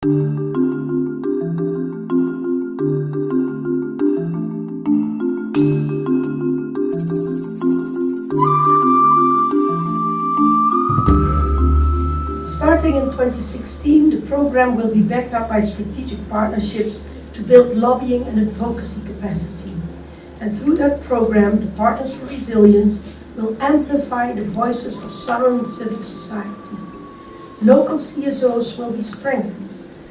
Starting in 2016, the program will be backed up by strategic partnerships to build lobbying and advocacy capacity. And through that program, the Partners for Resilience will amplify the voices of Southern civic society. Local CSOs will be strengthened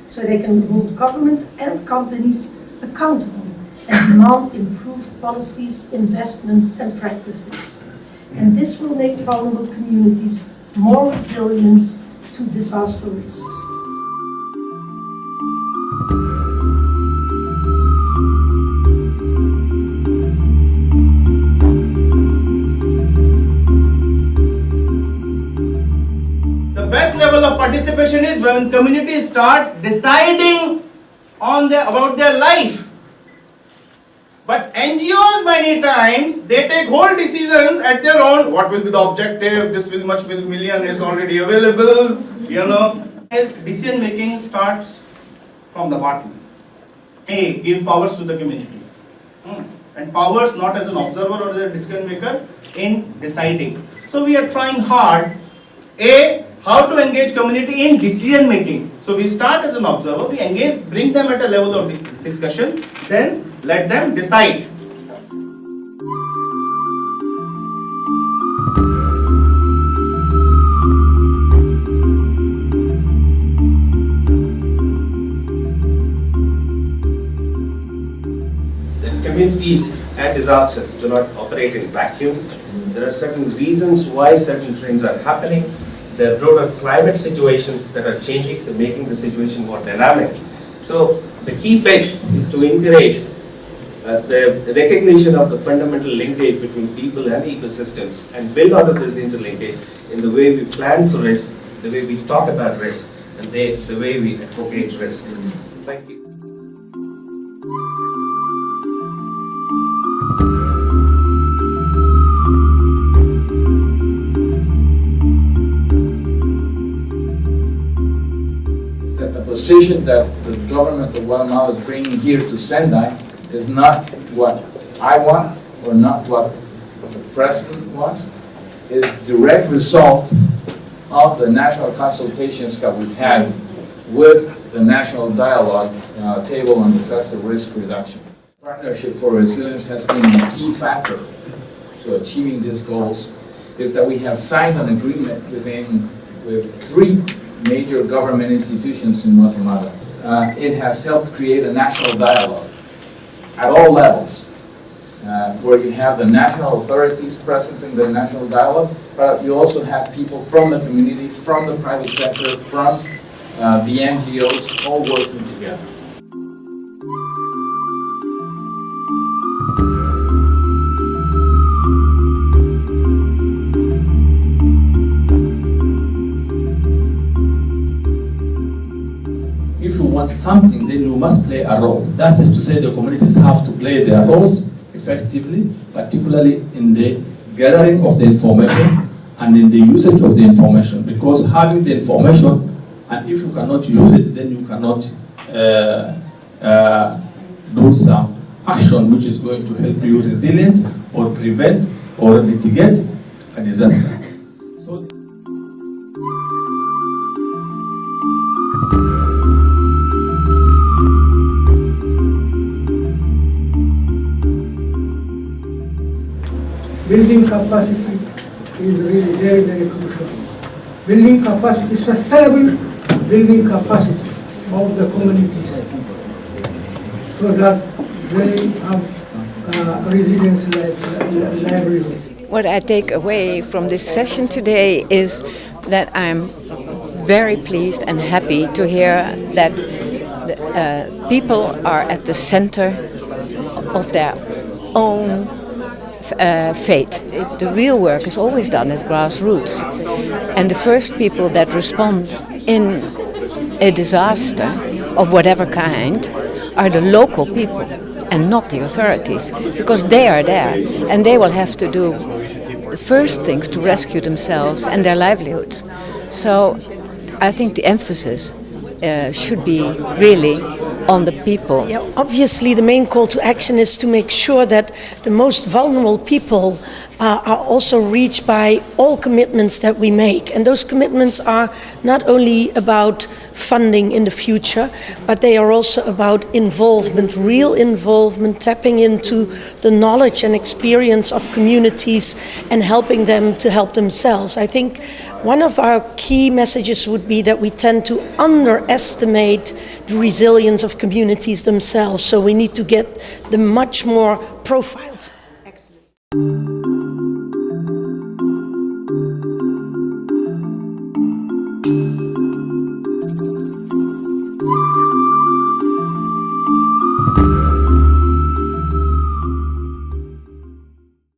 so they can hold governments and companies accountable and demand improved policies, investments and practices. And this will make vulnerable communities more resilient to disaster risks. The best level of participation is when communities start deciding about their life. But NGOs many times, they take whole decisions at their own. What will be the objective? This will much million is already available. Decision making starts from the bottom. A, give powers to the community. And powers not as an observer or as a decision maker in deciding. So we are trying hard. A, how to engage community in decision making. So we start as an observer, we engage, bring them at a level of discussion, then let them decide. Communities and disasters do not operate in vacuum. There are certain reasons why certain trends are happening. There are broader climate situations that are changing, they're making the situation more dynamic. So the key bit is to encourage the recognition of the fundamental linkage between people and ecosystems and build out of this interlinkage in the way we plan for risk, the way we talk about risk, and the way we advocate risk. Thank you. The position that the government of Guatemala is bringing here to Sendai is not what I want or not what the president wants. It's direct result of the national consultations that we've had with the National Dialogue Table on Disaster Risk Reduction. Partnership for Resilience has been a key factor to achieving these goals. Is that we have signed an agreement with 3 major government institutions in Guatemala. It has helped create a national dialogue at all levels, where you have the national authorities present in the national dialogue, but you also have people from the communities, from the private sector, from the NGOs, all working together. If you want something, then you must play a role. That is to say, the communities have to play their roles effectively, particularly in the gathering of the information and in the usage of the information. Because having the information, and if you cannot use it, then you cannot do some action which is going to help you resilient or prevent or mitigate a disaster. So, building capacity is really very, very crucial. Building capacity, sustainable building capacity of the communities so that they have resilience livelihood. What I take away from this session today is that I'm very pleased and happy to hear that people are at the center of their own fate. The real work is always done at grassroots, and the first people that respond in a disaster of whatever kind are the local people and not the authorities, because they are there and they will have to do the first things to rescue themselves and their livelihoods. So I think the emphasis should be really on the people. Yeah, obviously, the main call to action is to make sure that the most vulnerable people are also reached by all commitments that we make. And those commitments are not only about funding in the future, but they are also about involvement, real involvement, tapping into the knowledge and experience of communities and helping them to help themselves. I think one of our key messages would be that we tend to underestimate the resilience of communities themselves, so we need to get them much more profiled.